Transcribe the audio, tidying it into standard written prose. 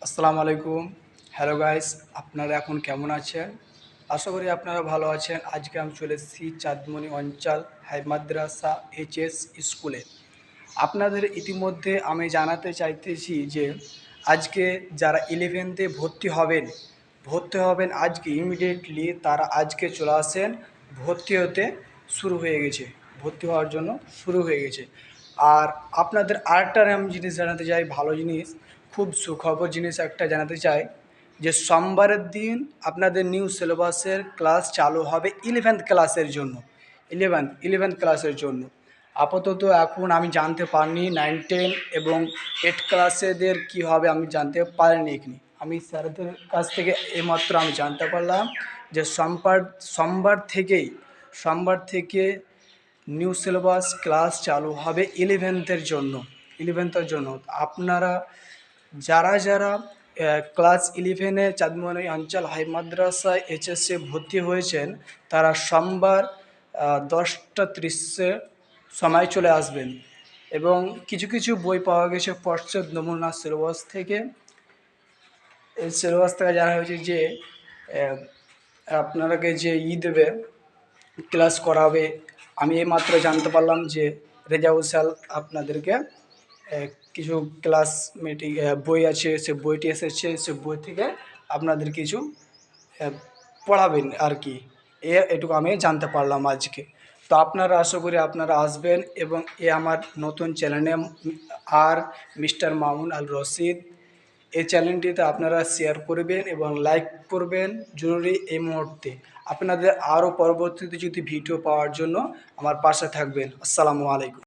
আসসালামু আলাইকুম। Hello guys, আপনারা এখন কেমন আছেন? আশা করি আপনারা ভালো আছেন। আজকে আমি চলে এসেছি চাঁদমণি অঞ্চল হাই মাদ্রাসা এইচএস স্কুলে। আপনাদের ইতিমধ্যে আমি জানাতে চাইতেছি যে আজকে যারা 11th-এ ভর্তি হবেন আজকে ইমিডিয়েটলি তারা আজকে চলে আসেন। ভর্তি হতে শুরু হয়ে গেছে, ভর্তি হওয়ার জন্য শুরু হয়ে গেছে। আর আপনাদের আরেকটা আমি জিনিস জানাতে চাই, ভালো জিনিস, খুব সুখবর জিনিস একটা জানাতে চাই যে সোমবারের দিন আপনাদের নিউ সিলেবাসের ক্লাস চালু হবে 11th ক্লাসের জন্য। আপাতত এখন আমি জানতে পারিনি 9, 10 এবং 8 ক্লাসেদের কী হবে আমি জানতে পারিনি এখানে। আমি স্যারদের কাছ থেকে এইমাত্র আমি জানতে পারলাম যে সোমবার থেকে নিউ সিলেবাস ক্লাস চালু হবে 11th-এর জন্য। আপনারা যারা ক্লাস 11-এ চাঁদমণি অঞ্চল হাই মাদ্রাসায় এইচএসে ভর্তি হয়েছেন তারা সোমবার 10টা 30-এ সময় চলে আসবেন। এবং কিছু কিছু বই পাওয়া গেছে পর্ষদ নমুনা সিলেবাস থেকে। এই সিলেবাস থেকে জানা হয়েছে যে আপনারাকে যে দেবে, ক্লাস করাবে। আমি এইমাত্র জানতে পারলাম যে রেজাউল স্যার আপনাদেরকে কিছু ক্লাস বই আছে, সে বইটি এসেছে, সে বই থেকে আপনাদের কিছু পড়াবেন আর কি। এটুকু আমি জানতে পারলাম আজকে। তো আপনারা আশা করি আপনারা আসবেন এবং আমার নতুন চ্যানেলে আর মিস্টার মামুন আল রশিদ, এই চ্যানেলটিতে আপনারা শেয়ার করবেন এবং লাইক করবেন জরুরি এই মুহূর্তে। আপনাদের আরও পরবর্তীতে যদি ভিডিও পাওয়ার জন্য আমার পাশে থাকবেন। আসসালামু আলাইকুম।